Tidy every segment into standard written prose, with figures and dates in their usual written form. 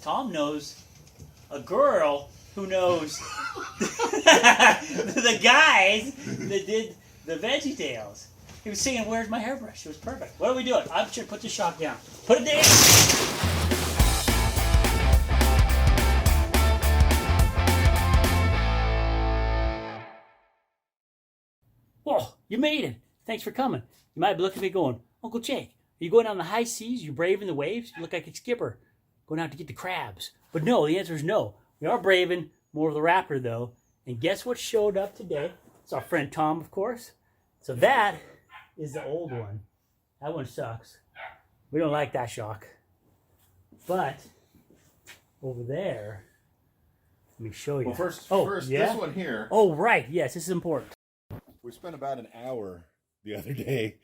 Tom knows a girl who knows the guys that did the Veggie Tales. He was singing "Where's My Hairbrush?" It was perfect. What are we doing? I'm sure put the shock down. Put it down. Whoa, you made it. Thanks for coming. You might be looking at me going, Uncle Jake, are you going on the high seas? You braving the waves? You look like a skipper going out to get the crabs. But no, the answer is no. We are braving more of the Raptor, though. And guess what showed up today? It's our friend Tom, of course. So that is the old one. That one sucks. We don't like that shock. But over there, let me show you. Well, first, yeah? this one here. Oh, right. Yes, this is important. We spent about an hour the other day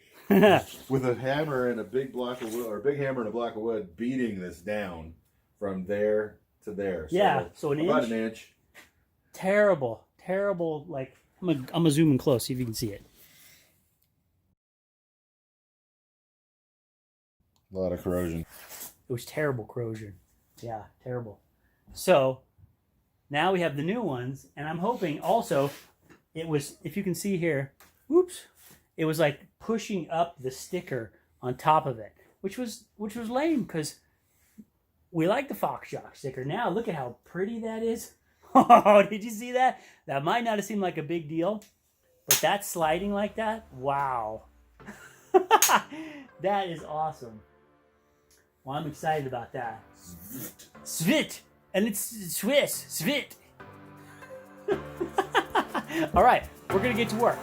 with a hammer and a big block of wood, or a big hammer and a block of wood, beating this down from there to there. Yeah, so about an inch. Terrible, terrible. Like I'm gonna zoom in close, see if you can see it. A lot of corrosion. It was terrible corrosion. Yeah, terrible. So now we have the new ones, and I'm hoping also it was, if you can see here, whoops, it was like pushing up the sticker on top of it, which was lame because we like the Fox Shock sticker. Now look at how pretty that is. Oh, did you see that? That might not have seemed like a big deal, but that sliding like that, wow. That is awesome. Well, I'm excited about that. Svit! And it's Swiss. Svit! All right, we're going to get to work.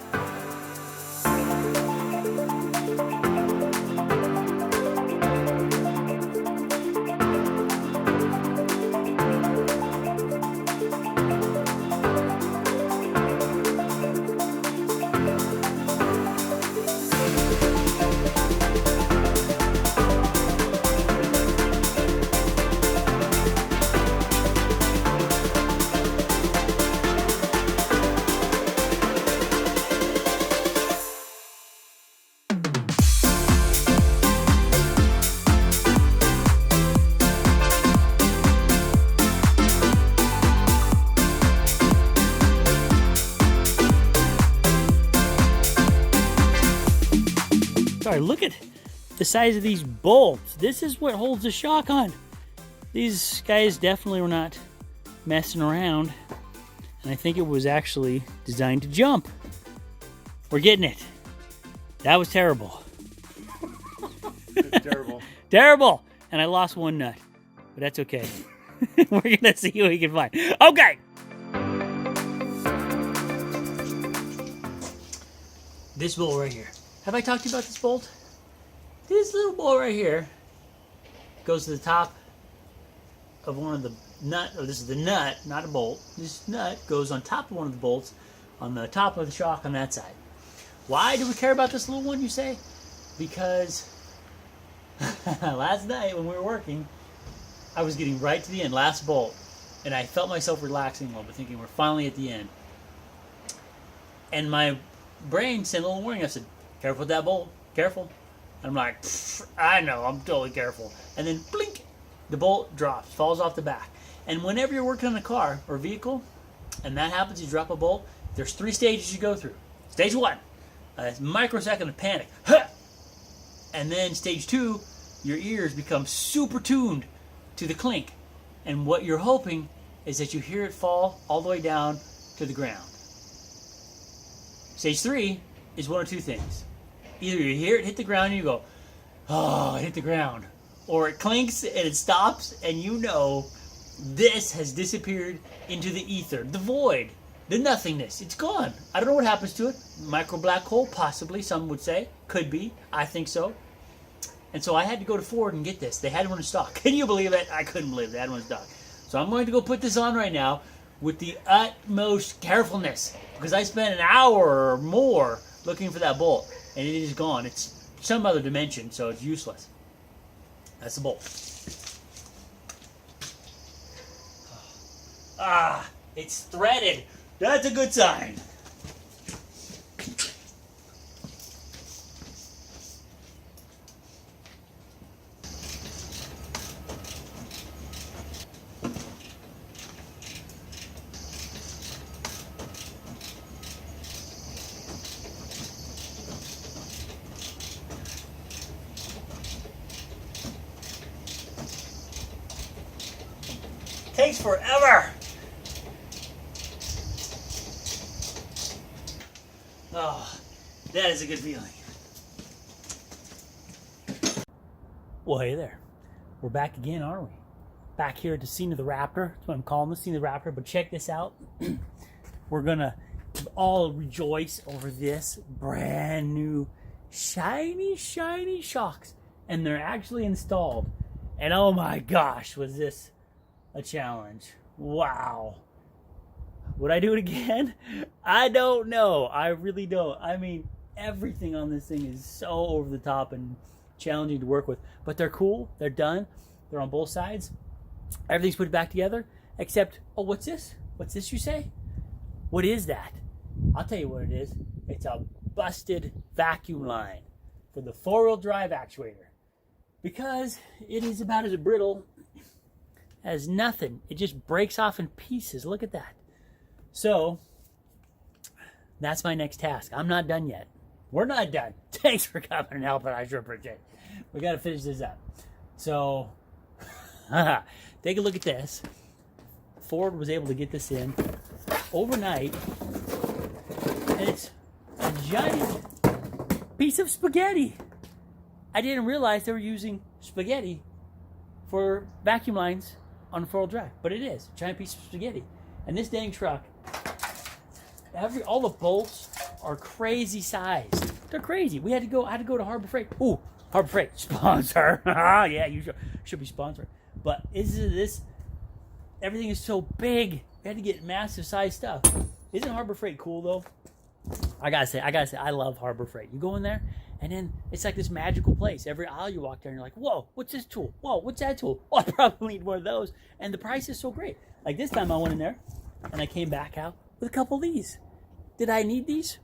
Sorry, look at the size of these bolts. This is what holds the shock on. These guys definitely were not messing around. And I think it was actually designed to jump. We're getting it. That was terrible. Terrible. Terrible. And I lost one nut. But that's okay. We're going to see what we can find. Okay. This bolt right here. Have I talked to you about this bolt? This little bolt right here goes to the top of one of the nut, or this is the nut, not a bolt. This nut goes on top of one of the bolts on the top of the shock on that side. Why do we care about this little one, you say? Because last night when we were working, I was getting right to the end, last bolt, and I felt myself relaxing a little bit, thinking we're finally at the end. And my brain sent a little warning. I said, careful with that bolt, careful. And I'm like, I know, I'm totally careful. And then blink, the bolt drops, falls off the back. And whenever you're working on a car or vehicle, and that happens, you drop a bolt, there's 3 stages you go through. Stage 1, a microsecond of panic. And then stage 2, your ears become super tuned to the clink. And what you're hoping is that you hear it fall all the way down to the ground. Stage 3 is one of 2 things. Either you hear it hit the ground and you go, oh, it hit the ground. Or it clinks and it stops and you know this has disappeared into the ether, the void, the nothingness. It's gone. I don't know what happens to it. Micro black hole, possibly, some would say. Could be. I think so. And so I had to go to Ford and get this. They had one in stock. Can you believe it? I couldn't believe they had one in stock. So I'm going to go put this on right now with the utmost carefulness because I spent an hour or more looking for that bolt. And it is gone. It's some other dimension, so it's useless. That's the bolt. Ah, it's threaded. That's a good sign. Takes forever. Oh, that is a good feeling. Well, hey there. We're back again, aren't we? Back here at the scene of the Raptor. That's what I'm calling the scene of the Raptor. But check this out. We're gonna all rejoice over this brand new shiny shocks. And they're actually installed. And oh my gosh, was this a challenge. Wow. Would I do it again? I don't know. I really don't. I mean, everything on this thing is so over the top and challenging to work with. But they're cool. They're done. They're on both sides. Everything's put back together. Except, oh, what's this? What's this you say? What is that? I'll tell you what it is. It's a busted vacuum line for the four-wheel drive actuator. Because it is about as brittle as nothing. It just breaks off in pieces. Look at that. So, that's my next task. I'm not done yet. We're not done. Thanks for coming and helping. I sure appreciate it. We got to finish this up. So, take a look at this. Ford was able to get this in overnight. And it's a giant piece of spaghetti. I didn't realize they were using spaghetti for vacuum lines on a four-wheel drive. But it is. A giant piece of spaghetti. And this dang truck, all the bolts are crazy sized. They're crazy. I had to go to Harbor Freight. Ooh, Harbor Freight, sponsor. Yeah, you should be sponsored. But everything is so big. We had to get massive size stuff. Isn't Harbor Freight cool though? I gotta say, I love Harbor Freight. You go in there, and then it's like this magical place. Every aisle you walk down, you're like, whoa, what's this tool? Whoa, what's that tool? Oh, I probably need one of those. And the price is so great. Like this time I went in there, and I came back out with a couple of these. Did I need these?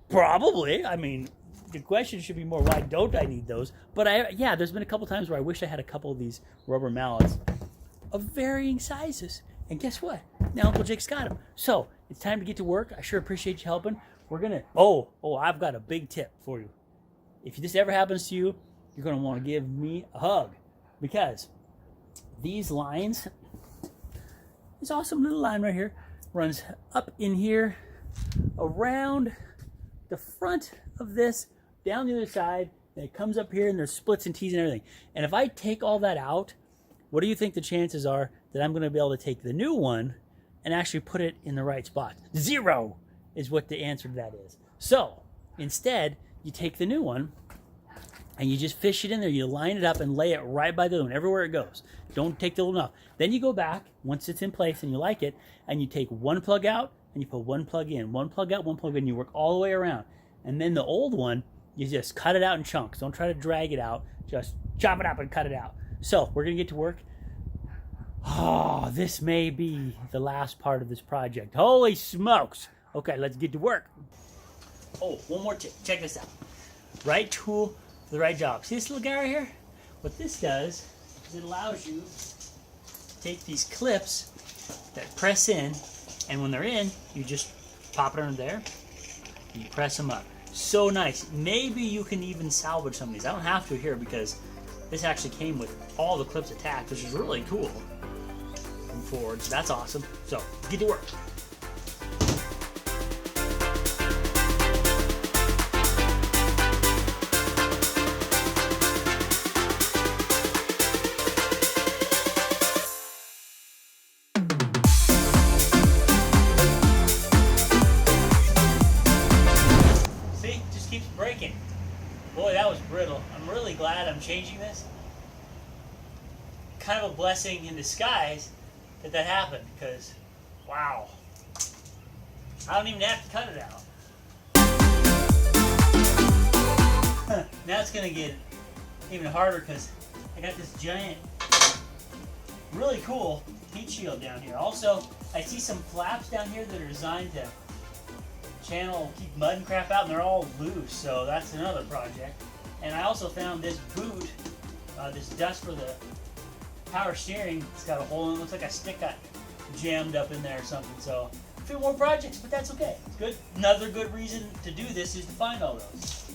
Probably. I mean, the question should be more, why don't I need those? But there's been a couple times where I wish I had a couple of these rubber mallets of varying sizes. And guess what? Now Uncle Jake's got them. So, it's time to get to work. I sure appreciate you helping. We're going to... I've got a big tip for you. If this ever happens to you, you're going to want to give me a hug. Because these lines... This awesome little line right here runs up in here, around the front of this, down the other side, and it comes up here, and there's splits and T's and everything. And if I take all that out, what do you think the chances are that I'm going to be able to take the new one and actually put it in the right spot? 0 is what the answer to that is. So, instead, you take the new one, and you just fish it in there. You line it up and lay it right by the other one, everywhere it goes. Don't take the little one off. Then you go back, once it's in place and you like it, and you take one plug out, and you put one plug in. One plug out, one plug in. You work all the way around. And then the old one, you just cut it out in chunks. Don't try to drag it out. Just chop it up and cut it out. So, we're going to get to work. Oh, this may be the last part of this project. Holy smokes. Okay, let's get to work. Oh, one more tip. Check this out. Right tool for the right job. See this little guy right here? What this does is it allows you to take these clips that press in, and when they're in, you just pop it under there, and you press them up. So nice. Maybe you can even salvage some of these. I don't have to here because this actually came with all the clips attached, which is really cool from Ford. So that's awesome. So, get to work. Breaking. Boy, that was brittle. I'm really glad I'm changing this. Kind of a blessing in disguise that happened, because, wow. I don't even have to cut it out. Now it's going to get even harder because I got this giant, really cool heat shield down here. Also, I see some flaps down here that are designed to keep mud and crap out, and they're all loose, so that's another project. And I also found this boot, this dust for the power steering. It's got a hole in it. Looks like a stick got jammed up in there or something. So a few more projects, but that's okay. It's good. Another good reason to do this is to find all those.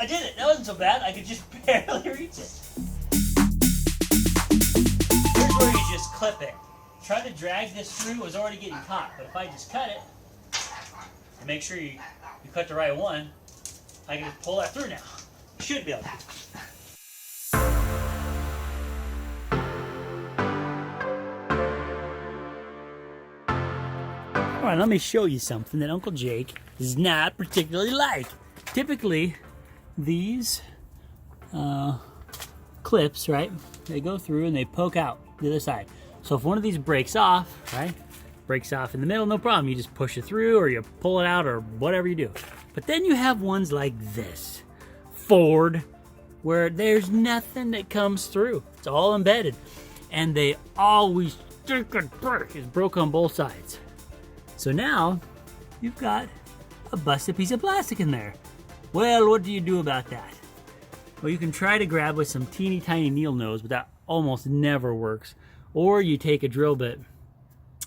I did it. That wasn't so bad. I could just barely reach it. just clip it. Try to drag this through, it was already getting caught. But if I just cut it, and make sure you cut the right one, I can just pull that through now. Should be able to. All right, let me show you something that Uncle Jake does not particularly like. Typically, these clips, right, they go through and they poke out the other side. So if one of these breaks off, right, breaks off in the middle, no problem. You just push it through or you pull it out or whatever you do. But then you have ones like this, Ford, where there's nothing that comes through. It's all embedded. And they always break. It's broke on both sides. So now you've got a busted piece of plastic in there. Well, what do you do about that? Well, you can try to grab with some teeny tiny needle nose, but that almost never works. Or you take a drill bit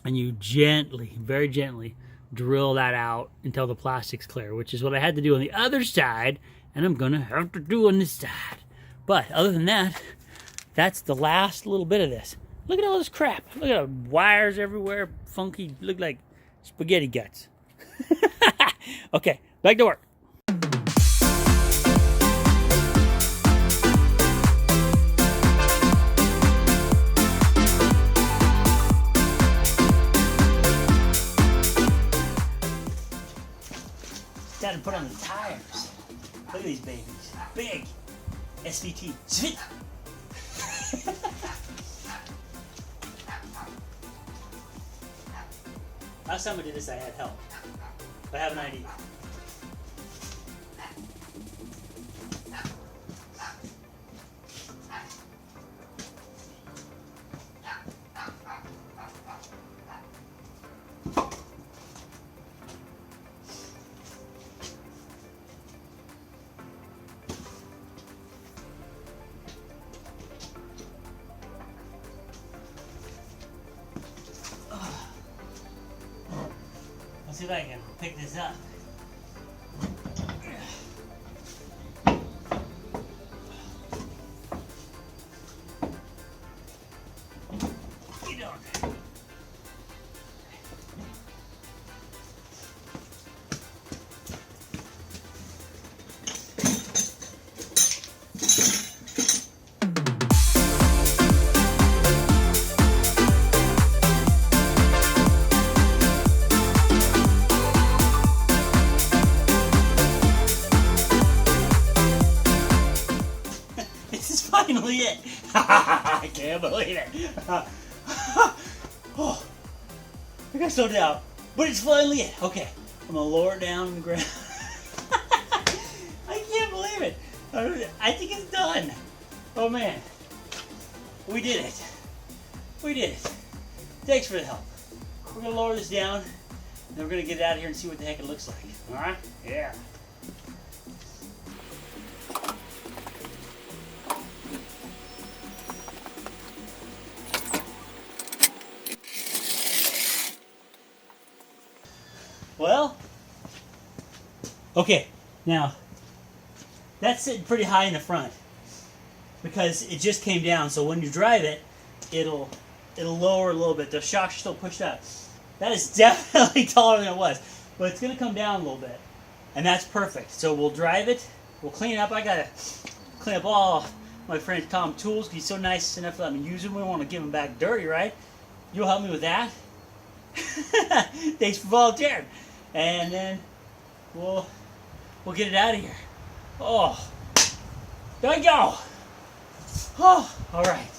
and you gently, very gently, drill that out until the plastic's clear, which is what I had to do on the other side, and I'm gonna have to do on this side. But other than that, that's the last little bit of this. Look at all this crap. Look at the wires everywhere, funky, look like spaghetti guts. Okay, back to work. Got to put on the tires. Look at these babies. Big. SVT. Sweet. Last time I did this, I had help. I have an idea. Let's see if I can pick this up. What you doing? Finally it. I can't believe it. Oh, I got so down, but it's finally it. Okay, I'm gonna lower it down on the ground. I can't believe it. I think it's done. Oh man, we did it. We did it. Thanks for the help. We're gonna lower this down, and then we're gonna get it out of here and see what the heck it looks like. All right? Yeah. Well, okay, now that's sitting pretty high in the front because it just came down. So when you drive it, it'll lower a little bit. The shocks are still pushed up. That is definitely taller than it was, but it's gonna come down a little bit, and that's perfect. So we'll drive it. We'll clean it up. I gotta clean up all my friend Tom's tools. He's so nice enough to let me use them. We don't want to give them back dirty, right? You'll help me with that. Thanks for volunteering. And then we'll get it out of here. Oh, there we go. Oh, all right.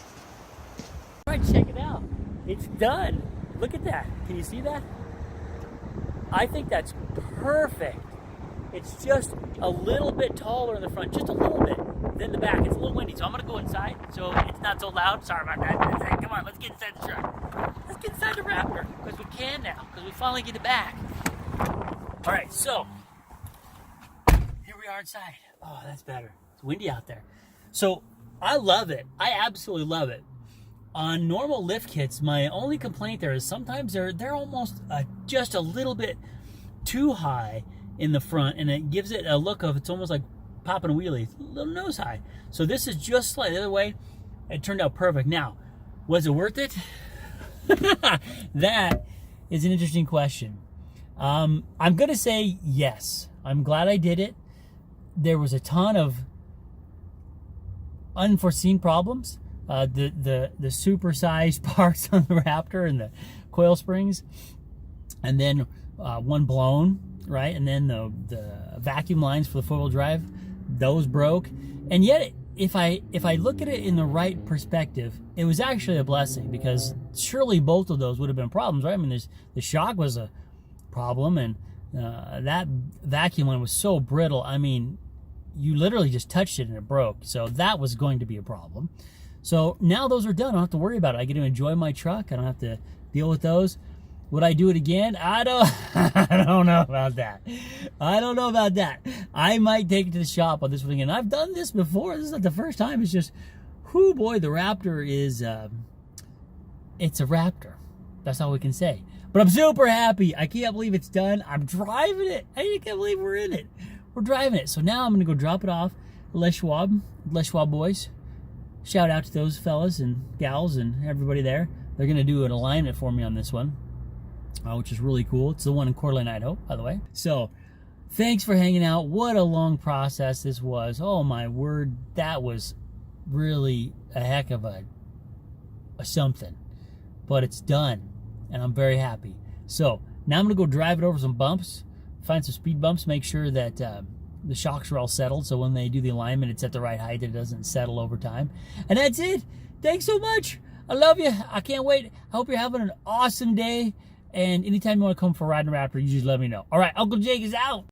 All right, check it out. It's done. Look at that. Can you see that? I think that's perfect. It's just a little bit taller in the front, just a little bit, than the back. It's a little windy, so I'm gonna go inside so it's not so loud. Sorry about that. Come on, let's get inside the truck. Let's get inside the Raptor, because we can now, because we finally get it back. All right, so here we are inside. Oh, that's better. It's windy out there. So I love it. I absolutely love it. On normal lift kits, my only complaint there is sometimes they're almost just a little bit too high in the front, and it gives it a look of it's almost like popping a wheelie, a little nose high. So this is just slightly the other way. It turned out perfect. Now, was it worth it? That is an interesting question. I'm going to say yes. I'm glad I did it. There was a ton of unforeseen problems. The supersized parts on the Raptor and the coil springs, and then one blown, right? And then the vacuum lines for the four-wheel drive, those broke. And yet, if I look at it in the right perspective, it was actually a blessing, because surely both of those would have been problems, right? I mean, the shock was a problem, and that vacuum line was so brittle. I mean, you literally just touched it and it broke. So that was going to be a problem. So now those are done. I don't have to worry about it. I get to enjoy my truck. I don't have to deal with those. Would I do it again? I don't know about that. I don't know about that. I might take it to the shop on this one again. I've done this before. This is not the first time. It's just, whoo boy, the Raptor is, it's a Raptor. That's all we can say. But I'm super happy. I can't believe it's done. I'm driving it. I can't believe we're in it. We're driving it. So now I'm going to go drop it off at Les Schwab boys. Shout out to those fellas and gals and everybody there. They're going to do an alignment for me on this one, which is really cool. It's the one in Coeur d'Alene, Idaho, by the way. So thanks for hanging out. What a long process this was. Oh my word, that was really a heck of a something. But it's done, and I'm very happy. So now I'm going to go drive it over some bumps, find some speed bumps, make sure that the shocks are all settled, so when they do the alignment, it's at the right height, it doesn't settle over time. And that's it. Thanks so much. I love you. I can't wait. I hope you're having an awesome day. And anytime you want to come for a ride in a Raptor, you just let me know. All right, Uncle Jake is out.